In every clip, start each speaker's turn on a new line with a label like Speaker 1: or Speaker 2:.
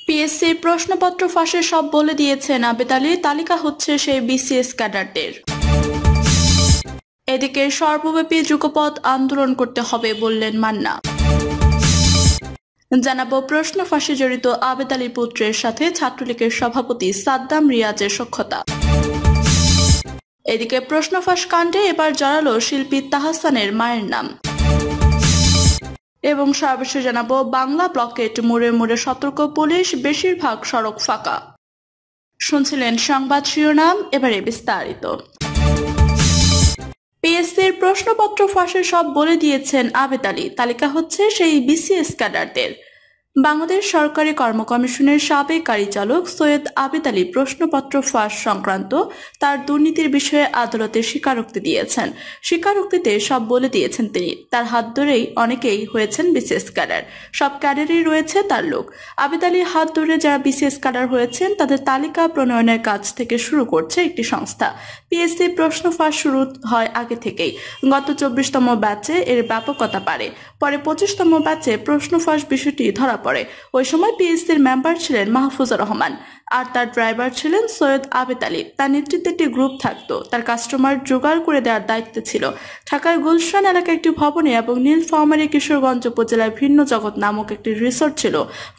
Speaker 1: পিএসসির প্রশ্নপত্র ফাঁসের সব বলে দিয়েছেন আবেদ আলী, তালিকা হচ্ছে সেই বিসিএস ক্যাডারদের। এদিকে সর্বব্যাপী যুগপৎ আন্দোলন করতে হবে বললেন মান্না। জানাবো প্রশ্ন ফাঁসে জড়িত আবেদ আলীর পুত্রের সাথে ছাত্রলীগের সভাপতি সাদ্দাম রিয়াজের সখ্যতা। এদিকে প্রশ্ন ফাঁস কাণ্ডে এবার জড়ালো শিল্পী তাহসানের মায়ের নাম। এবং সর্বশেষ জানাবো বাংলা ব্লকেট মোড়ে মোড়ে সতর্ক পুলিশ, বেশিরভাগ সড়ক ফাঁকা। শুনছিলেন সংবাদ শিরোনাম, এবারে বিস্তারিত। পিএসসির প্রশ্নপত্র ফাঁসের সব বলে দিয়েছেন আবেদ আলী, তালিকা হচ্ছে সেই বিসিএস ক্যাডারদের। বাংলাদেশ সরকারি কর্ম কমিশনের সাবেক গাড়ি চালক সৈয়দ আবেদ আলী প্রশ্নপত্র ফাঁস সংক্রান্ত তার দুর্নীতির বিষয়ে আদালতে স্বীকারোক্তি দিয়েছেন। স্বীকারোক্তিতে সব বলে দিয়েছেন তিনি। তার হাত ধরেই অনেকেই হয়েছেন বিসিএস ক্যাডার, সব ক্যাডারই রয়েছে তার লোক। আবেদ আলীর হাত ধরে যারা বিসিএস ক্যাডার হয়েছেন তাদের তালিকা প্রণয়নের কাজ থেকে শুরু করছে একটি সংস্থা। পিএসসি প্রশ্ন ফাঁস শুরু হয় আগে থেকেই। গত 24তম ব্যাচে এর ব্যাপকতা বাড়ে, পরে 25তম ব্যাচে প্রশ্ন ফাঁস বিষয়টি ধরা পড়ে। ওই সময় পিএসসির মেম্বার ছিলেন মাহফুজুর রহমান আর তার ড্রাইভার ছিলেন সৈয়দ আবেদ আলী। তার নেতৃত্বে একটি গ্রুপ থাকতো, তার কাস্টমার জোগাড় করে দেওয়ার দায়িত্ব ছিল। ঢাকার গুলশান এলাকার একটি ভবনে এবং নীলফামারী কিশোরগঞ্জ উপজেলার ভিন্ন জগৎ নামক একটি রিসোর্ট ছিল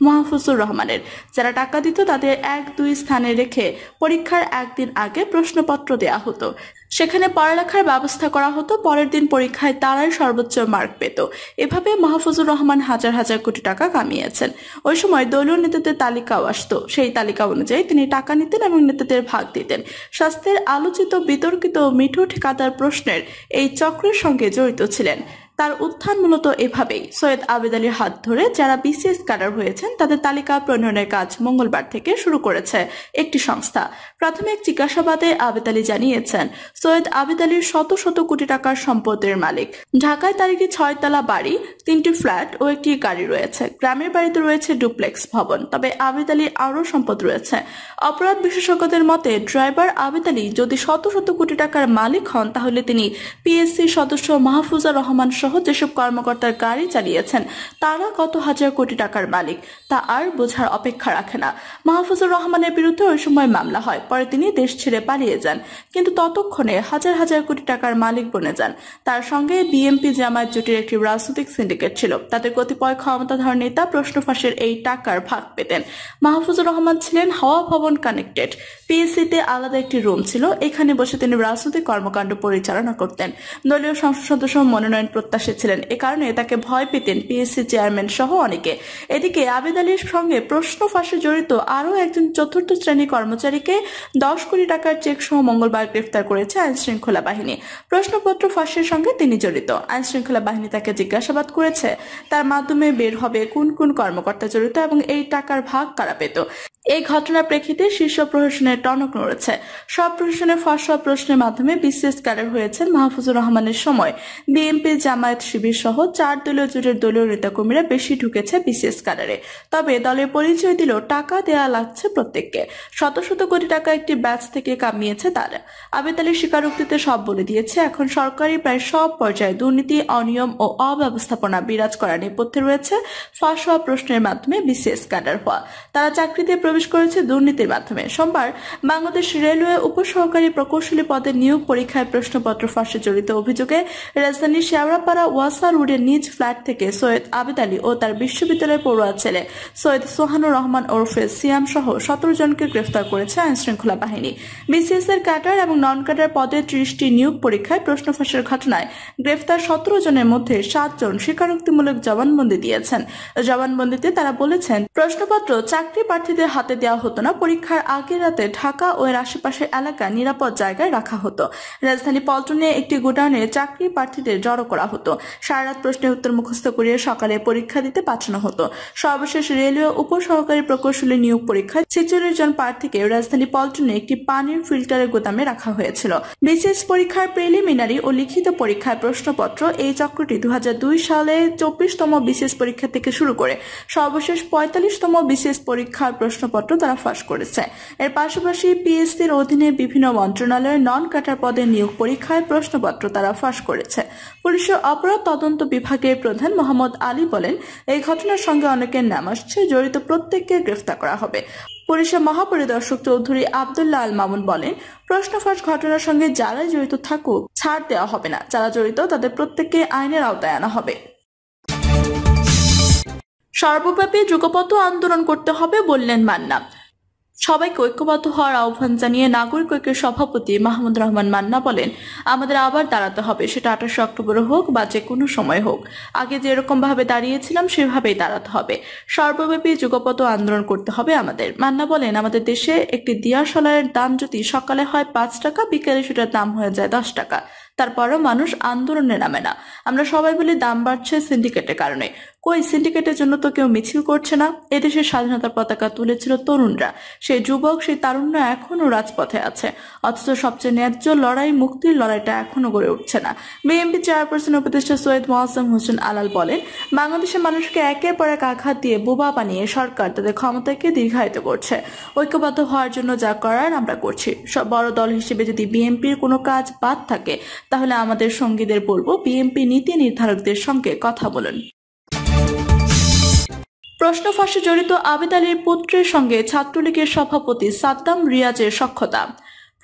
Speaker 1: মাহফুজুর রহমানের। যারা টাকা দিত তাদের 1-2 স্থানে রেখে পরীক্ষার একদিন আগে প্রশ্নপত্র দেয়া হতো। সেখানে পড়ালেখার ব্যবস্থা করা হতো। পরের দিন পরীক্ষায় তারাই সর্বোচ্চ মার্ক পেত। এভাবে মাহফুজুর রহমান হাজার হাজার কোটি টাকা কামিয়েছেন। ওই সময় দলীয় নেতাদের তালিকাও আসতো, সেই তালিকা অনুযায়ী তিনি টাকা নিতেন এবং নেতাদের ভাগ দিতেন। স্বাস্থ্যের আলোচিত বিতর্কিত মিঠু ঠিকাদার প্রশ্নের এই চক্রের সঙ্গে জড়িত ছিলেন। তার উত্থান মূলত এভাবেই। সৈয়দ আবেদ আলীর হাত ধরে যারা বিসিএস ক্যাডার হয়েছেন তাদের তালিকা প্রণয়নের কাজ মঙ্গলবার থেকে শুরু করেছে একটি সংস্থা। প্রাথমিক জিজ্ঞাসাবাদে আবেদ আলী জানিয়েছেন সৈয়দ আবেদ আলীর শত শত কোটি টাকার সম্পদের মালিক। ঢাকায় তার একটি 6তলা বাড়ি, 3টি ফ্ল্যাট ও একটি গাড়ি রয়েছে। গ্রামের বাড়িতে রয়েছে ডুপ্লেক্স ভবন। তবে আবেদ আলীর আরও সম্পদ রয়েছে। অপরাধ বিশেষজ্ঞদের মতে ড্রাইভার আবেদ আলী যদি শত শত কোটি টাকার মালিক হন তাহলে তিনি পিএসসি সদস্য মাহফুজুর রহমান সহ যেসব কর্মকর্তার গাড়ি চালিয়েছেন তারা কত হাজার কোটি টাকার মালিক তা আর বোঝার অপেক্ষা রাখে না। মাহফুজুর রহমানের বিরুদ্ধে ওই সময় মামলা হয়, পরে তিনি দেশ ছেড়ে পালিয়ে যান, কিন্তু ততক্ষণে হাজার হাজার কোটি টাকার মালিক বনে যান। তার সঙ্গে বিএনপি জামায়াত জোটের একটি রাজনৈতিক সিন্ডিকেট ছিল। তাদের কতিপয় ক্ষমতাধর নেতা প্রশ্ন ফাঁসের এই টাকার ভাগ পেতেন। মাহফুজুর রহমান ছিলেন হাওয়া ভবন কানেক্টেড। পিএসসিতে আলাদা একটি রুম ছিল, এখানে বসে তিনি রাজনৈতিক কর্মকাণ্ড পরিচালনা করতেন। দলীয় সংসদ সদস্য মনোনয়ন প্রত্যাশী ছিলেন, এ কারণে তাকে ভয় পেতেন পিএসসি চেয়ারম্যান সহ অনেকে। এদিকে আবেদ আলীর সঙ্গে প্রশ্ন ফাঁসে জড়িত আরও একজন চতুর্থ শ্রেণী কর্মচারীকে 10 কোটি টাকার চেক সহ মঙ্গলবার গ্রেফতার করেছে আইন শৃঙ্খলা বাহিনী। প্রশ্নপত্র ফাঁসের সঙ্গে তিনি জড়িত। আইন শৃঙ্খলা বাহিনী তাকে জিজ্ঞাসাবাদ করেছে। তার মাধ্যমে বের হবে কোন কোন কর্মকর্তা জড়িত এবং এই টাকার ভাগ কারা পেত। এই ঘটনার প্রেক্ষিতে শীর্ষ প্রশাসনের টনক নড়েছে। সব প্রশাসনের ফাঁস হওয়া প্রশ্নের মাধ্যমে বিসিএস ক্যাডার হয়েছেন মাহফুজুর রহমানের সময় বিএনপি জামায়াত শিবির সহ 4 দলীয় জোটের দলীয় নেতাকর্মীরা বেশি ঢুকেছে বিসিএস ক্যাডারে। তবে দলের পরিচয় দিলেও টাকা দেয়া লাগছে প্রত্যেককে। শত শত কোটি টাকা একটি ব্যাচ থেকে কামিয়েছে তারা। আবেদ আলীর স্বীকারোক্তিতে সব বলে দিয়েছে। এখন সরকারি প্রায় সব পর্যায়ে দুর্নীতি, অনিয়ম ও অব্যবস্থাপনা বিরাজ করার নেপথ্যে রয়েছে ফাঁস হওয়া প্রশ্নের মাধ্যমে বিসিএস ক্যাডার হওয়া। তারা চাকরিতে প্রবেশ করেছে দুর্নীতির মাধ্যমে। সোমবার বাংলাদেশ রেলওয়ে উপসহকারী প্রকৌশলী পদে নিয়োগ পরীক্ষায় প্রশ্নপত্র ফাঁসে জড়িত অভিযোগে রাজধানীর শেওড়াপাড়া ওয়াসা রোডের নিজ ফ্ল্যাট থেকে সৈয়দ আবেদ আলী ও তার বিশ্ববিদ্যালয়ের পড়ুয়া ছেলে সৈয়দ সোহানুর রহমান ওরফে সিয়াম সহ 17 জনকে গ্রেফতার করেছে আইন শৃঙ্খলা বাহিনী। বিসিএস এর ক্যাডার এবং নন ক্যাডার পদে 30টি নিয়োগ পরীক্ষায় প্রশ্ন ফাঁসের ঘটনায় গ্রেফতার 17 জনের মধ্যে 7 জন স্বীকারোক্তিমূলক জবানবন্দি দিয়েছেন। জবানবন্দিতে তারা বলেছেন প্রশ্নপত্র চাকরি প্রার্থীদের হাতে দেওয়া হতো না। পরীক্ষার আগের রাতে ঢাকা ও এর আশেপাশের এলাকা নিরাপদ জায়গায় রাখা হতো। রাজধানী পল্টনে একটি গোডাউনে চাকরি প্রার্থীদের জড়ো করা হতো। সারা রাত প্রশ্নের উত্তর মুখস্থ করিয়ে সকালে পরীক্ষা দিতে পাঠানো হতো। সর্বশেষ রেলওয়ে উপসহকারী প্রকৌশলী নিয়োগ পরীক্ষায় 46 জন প্রার্থীকে রাজধানী পল্টনে একটি পানির ফিল্টারের গোদামে রাখা হয়েছিল। বিসিএস পরীক্ষার প্রিলিমিনারি ও লিখিত পরীক্ষায় প্রশ্নপত্র এই চক্রটি 2002 সালে 24তম বিসিএস পরীক্ষা থেকে শুরু করে সর্বশেষ 45তম বিসিএস পরীক্ষার প্রশ্নপত্র তারা ফাঁস করেছে। এর পাশাপাশি পিএসসির অধীনে বিভিন্ন মন্ত্রণালয়ের নন ক্যাডার পদে নিয়োগ পরীক্ষায় প্রশ্নপত্র তারা ফাঁস করেছে। পুলিশের অপরাধ তদন্ত বিভাগের প্রধান মোহাম্মদ আলী বলেন, এই ঘটনার সঙ্গে অনেকের নাম আসছে, জড়িত প্রত্যেককে গ্রেফতার করা হবে। পুলিশের মহাপরিদর্শক চৌধুরী আব্দুল্লাহ আল মামুন বলেন, প্রশ্ন ফাঁস ঘটনার সঙ্গে যারাই জড়িত থাকুক ছাড় দেওয়া হবে না, যারা জড়িত তাদের প্রত্যেককে আইনের আওতায় আনা হবে। সর্বব্যাপী যুগপৎ আন্দোলন করতে হবে বললেন মান্না। সবাইকে ঐক্যবদ্ধ হওয়ার আহ্বান জানিয়ে নাগরিক ঐক্যের সভাপতি মাহমুদ রহমান মান্না বলেন, আমাদের আবার দাঁড়াতে হবে, সেটা 28 অক্টোবর হোক বা যে কোনো সময় হোক। আগে যেরকম ভাবে দাঁড়িয়েছিলাম সেভাবেই দাঁড়াতে হবে। সর্বব্যাপী যুগপৎ আন্দোলন করতে হবে আমাদের। মান্না বলেন, আমাদের দেশে একটি দিয়াশলাইয়ের দাম যদি সকালে হয় 5 টাকা, বিকেলে সেটার দাম হয়ে যায় 10 টাকা, তারপরও মানুষ আন্দোলনে নামে না। আমরা সবাই বলি দাম বাড়ছে সিন্ডিকেটের কারণে। কই, সিন্ডিকেটের জন্য তো কেউ মিছিল করছে না। এদেশের স্বাধীনতার পতাকা তুলেছিল তরুণরা, সেই যুবক সেই তারুণ্য এখনো রাজপথে আছে, অথচ সবচেয়ে ন্যায্য লড়াই, মুক্তির লড়াইটা এখনো গড়ে উঠছে না। বিএনপি চেয়ারপারসন উপদেষ্টা সৈয়দ মোয়াজ্জেম হোসেন আলাল বলেন, বাংলাদেশের মানুষকে একের পর এক আঘাত দিয়ে বোবা বানিয়ে সরকার তাদের ক্ষমতাকে দীর্ঘায়িত করছে। ঐক্যবদ্ধ হওয়ার জন্য যা করার আমরা করছি। সব বড় দল হিসেবে যদি বিএনপির কোনো কাজ বাদ থাকে, তাহলে আমাদের সঙ্গীদের বলবো, বিএনপি নীতি নির্ধারকদের সঙ্গে কথা বলুন। প্রশ্ন ফাঁসে জড়িত আবেদ আলীর পুত্রের সঙ্গে ছাত্রলীগের সভাপতি সাদ্দাম রিয়াজের সখ্যতা।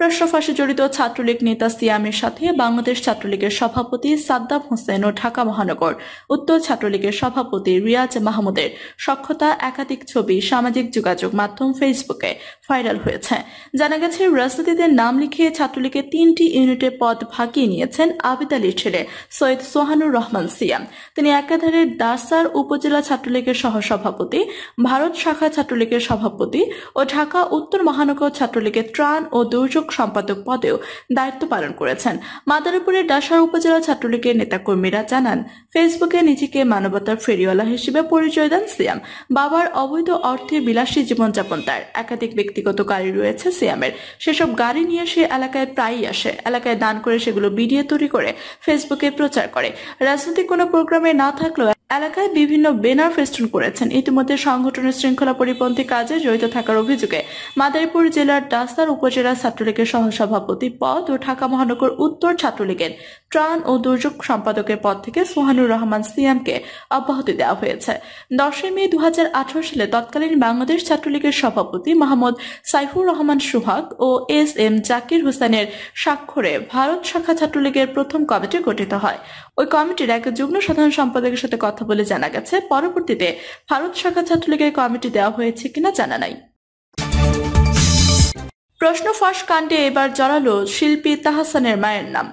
Speaker 1: প্রশ্ন ফাঁসে জড়িত ছাত্রলীগ নেতা সিয়ামের সাথে বাংলাদেশ ছাত্রলীগের সভাপতি সাদ্দাম হোসেন ও ঢাকা মহানগর উত্তর ছাত্রলীগের সভাপতি রিয়াজ মাহমুদের সখ্যতা একাধিক ছবি সামাজিক যোগাযোগ মাধ্যম ফেসবুকে ভাইরাল হয়েছে। জানা গেছে, রাজনীতিতে নাম লিখিয়ে ছাত্রলীগের 3টি ইউনিটে পদ ভাগিয়ে নিয়েছেন আবেদ আলীর ছেলে সৈয়দ সোহানুর রহমান সিয়াম। তিনি একাধারে ডাসার উপজেলা ছাত্রলীগের সহসভাপতি, ভারত শাখা ছাত্রলীগের সভাপতি ও ঢাকা উত্তর মহানগর ছাত্রলীগের ত্রাণ ও দুর্যোগ সম্পাদক পদেও দায়িত্ব পালন করেছেন। মাদারীপুরের ডাসার উপজেলা ছাত্রলীগের নেতাকর্মীরা জানান, ফেসবুকে নিজেকে মানবতার ফেরিওয়ালা হিসেবে পরিচয় দেন সিয়াম। বাবার অবৈধ অর্থে বিলাসী জীবনযাপন তার। একাধিক ব্যক্তিগত গাড়ি রয়েছে সিয়ামের। সেসব গাড়ি নিয়ে সে এলাকায় প্রায়ই আসে। এলাকায় দান করে সেগুলো ভিডিও তৈরি করে ফেসবুকে প্রচার করে। রাজনৈতিক কোনো প্রোগ্রামে না থাকলেও এলাকায় বিভিন্ন ব্যানার ফেস্টুন করেছেন। ইতিমধ্যে সংগঠনের শৃঙ্খলা পরিপন্থী কাজে জড়িত থাকার অভিযোগে মাদারীপুর জেলার ডাসার উপজেলা ছাত্রলীগের সহসভাপতি পদ ও ঢাকা মহানগর উত্তর ছাত্রলীগের ত্রাণ ও দুর্যোগ সম্পাদকের পদ থেকে সোহানুর রহমান সিয়ামকে অব্যাহতি দেওয়া হয়েছে। 10 মে 2018 সালে তৎকালীন বাংলাদেশ ছাত্রলীগের সভাপতি মোহাম্মদ সাইফুর রহমান সোহাগ ও SM জাকির হোসেনের স্বাক্ষরে ভারত শাখা ছাত্রলীগের প্রথম কমিটি গঠিত হয়। ওই কমিটির এক যুগ্ম সাধারণ সম্পাদকের সাথে কথা বলে জানা গেছে, পরবর্তীতে ভারত শাখা ছাত্রলীগের কমিটি দেওয়া হয়েছে কিনা জানা নাই। প্রশ্ন ফাঁস কাণ্ডে এবার জড়ালো শিল্পী তাহসানের মায়ের নাম।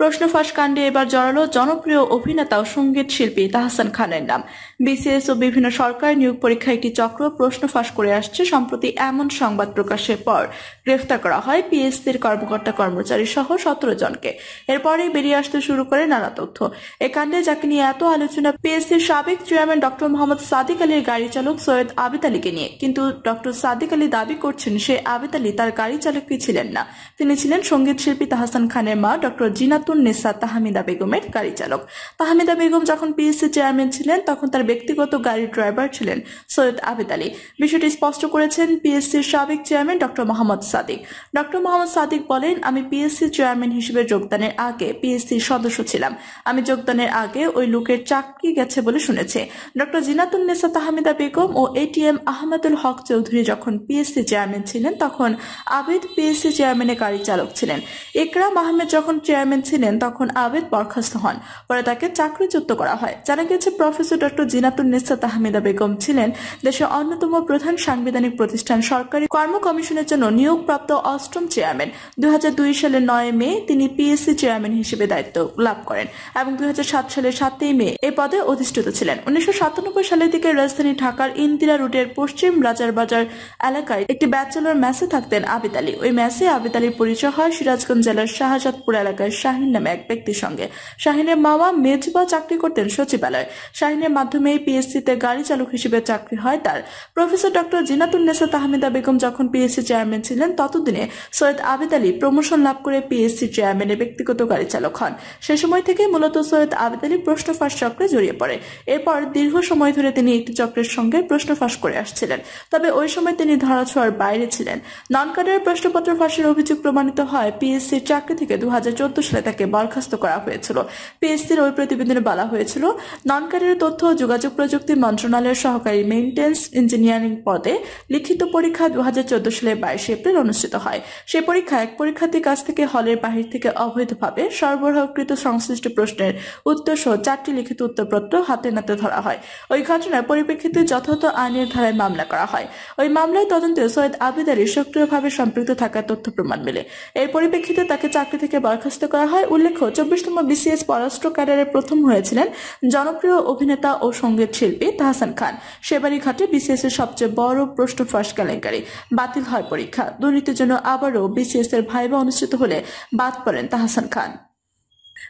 Speaker 1: প্রশ্ন ফাঁস কাণ্ডে এবার জড়ালো জনপ্রিয় অভিনেতা ও সঙ্গীত শিল্পী তাহসান খানের নাম। বিসিএস ও বিভিন্ন সরকারি নিয়োগ পরীক্ষা একটি চক্র প্রশ্ন ফাঁস করে আসছে। সম্প্রতি এমন সংবাদ প্রকাশের পর গ্রেফতার করা হয় পিএসসির কর্মকর্তা কর্মচারী সহ 17 জনকে। এরপরেই বেরিয়ে আসতে শুরু করে নানা তথ্য। এ কাণ্ডে যাকে নিয়ে এত আলোচনা, পিএসসির সাবেক চেয়ারম্যান ডক্টর মোহাম্মদ সাদিক আলীর গাড়ি চালক সৈয়দ আবেদ আলীকে নিয়ে। কিন্তু ডক্টর সাদিক আলী দাবি করছেন সে আবেদ আলী তার গাড়ি চালকই ছিলেন না, তিনি ছিলেন সঙ্গীত শিল্পী তাহসান খানের মা ডক্টর জিনাতুন্নেসা তাহমিদা বেগমের গাড়ি চালক। তাহমিদা বেগম যখন পিএসসি চেয়ারম্যান ছিলেন তখন তার ব্যক্তিগত গাড়ির ড্রাইভার ছিলেন সৈয়দ আবেদ আলী। বিষয়টি স্পষ্ট করেছেন পিএসসির সাবেক chairman doctor Mohammad Sadiq. Doctor Mohammad Sadiq বলেন, আমি পিএসসি চেয়ারম্যান হিসেবে যোগদানের আগে পিএসসির সদস্য ছিলাম। আমি যোগদানের আগে ওই লোকের চাকরি গেছে বলে শুনেছি। ডক্টর জিনাতুন্নেসা তাহমিদা বেগম ও ATM আহমেদুল হক চৌধুরী যখন পিএসসি চেয়ারম্যান ছিলেন তখন আবেদ পিএসসি চেয়ারম্যানের গাড়ি চালক ছিলেন। ইকরাম আহমেদ যখন চেয়ারম্যান ছিলেন তখন আবেদ বরখাস্ত হন, পরে তাকে চাকরিচ্যুত করা হয়। জানা গেছে প্রফেসর ডক্টর জিনাতুন্নেসা তাহমিদা বেগম ছিলেন দেশের অন্যতম প্রধান সাংবিধানিক প্রতিষ্ঠান সরকারি কর্ম কমিশনের জন্য নিয়োগপ্রাপ্ত 8ম চেয়ারম্যান। 2002 সালের 9 মে তিনি পিএসসি চেয়ারম্যান হিসেবে দায়িত্ব লাভ করেন এবং 2007 সালের 7 মে এই পদে অধিষ্ঠিত ছিলেন। 1997 সালের দিকে রাজধানী ঢাকার ইন্দিরা রোডের পশ্চিম রাজারবাজার এলাকায় একটি ব্যাচেলর মেসে থাকতেন আবেদ আলী। ওই মেসে আবেদ আলীর পরিচয় হয় সিরাজগঞ্জ জেলার শাহজাদপুর এলাকার শাহিন নামে এক ব্যক্তির সঙ্গে। শাহিনের মামা মেজবা চাকরি করতেন সচিবালয়। শাহিনের মাধ্যমে মে পিএসসিতে গাড়ি চালক হিসেবে চাকরি হয় তার। প্রফেসর ডক্টর জিনাতুন্নেসা তাহমিদা বেগম যখন পিএসসি চেয়ারম্যান ছিলেন ততদিনে সৈয়দ আবেদ আলী প্রমোশন লাভ করে পিএসসি চেয়ারম্যানের ব্যক্তিগত গাড়ি চালক হন। সে সময় থেকে মূলত সৈয়দ আবেদ আলী প্রশ্ন ফাঁস চক্রে জড়িয়ে পড়ে। এরপর দীর্ঘ সময় ধরে তিনি একটি চক্রের সঙ্গে প্রশ্ন ফাঁস করে আসছিলেন, তবে ওই সময় তিনি ধরাছোঁয়ার বাইরে ছিলেন। নন ক্যাডার প্রশ্নপত্র ফাঁসের অভিযোগ প্রমাণিত হয় পিএসসির চাকরি থেকে 2014 সালে তাকে বরখাস্ত করা হয়েছিল। পিএসসির ওই প্রতিবেদনে বলা হয়েছিল, নন ক্যাডার তথ্য ও যোগাযোগ প্রযুক্তি মন্ত্রণালয়ের সহকারী মেইনটেন্স ইঞ্জিনিয়ারিং পদে লিখিত পরীক্ষা 2014 সালের 22 এপ্রিল অনুষ্ঠিত হয়। সেই পরীক্ষায় এক পরীক্ষার্থীর কাছ থেকে হলের বাহির থেকে অবৈধভাবে সরবরাহকৃত সংশ্লিষ্ট প্রশ্নের উত্তর সহ 4টি লিখিত উত্তরপত্র হাতে নাতে ধরা হয়। ওই ঘটনার পরিপ্রেক্ষিতে যথাযথ আইনের ধারায় মামলা করা হয়। ওই মামলায় তদন্তে সৈয়দ আবেদ আলী সক্রিয়ভাবে সম্পৃক্ত থাকার তথ্য প্রমাণ মেলে। এর পরিপ্রেক্ষিতে তাকে চাকরি থেকে বরখাস্ত করা হয়। উল্লেখ্য, 24তম বিসিএস পররাষ্ট্র ক্যাডারের প্রথম হয়েছিলেন জনপ্রিয় অভিনেতা ও সঙ্গীত শিল্পী তাহসান খান। সেবারই ঘটে বিসিএস এর সবচেয়ে বড় প্রশ্ন ফাঁস কেলেঙ্কারি। বাতিল হয় পরীক্ষা। দুর্নীতির জন্য আবারও বিসিএস এর ভাইভা অনুষ্ঠিত হলে বাদ পড়েন তাহসান খান।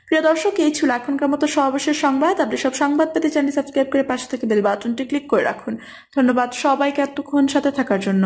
Speaker 1: প্রিয় দর্শক, এই ছিল এখনকার মতো সর্বশেষ সংবাদ। আপনি সব সংবাদ পেতে চ্যানেল সাবস্ক্রাইব করে পাশে থেকে বেল বাটনটি ক্লিক করে রাখুন। ধন্যবাদ সবাইকে এতক্ষণ সাথে থাকার জন্য।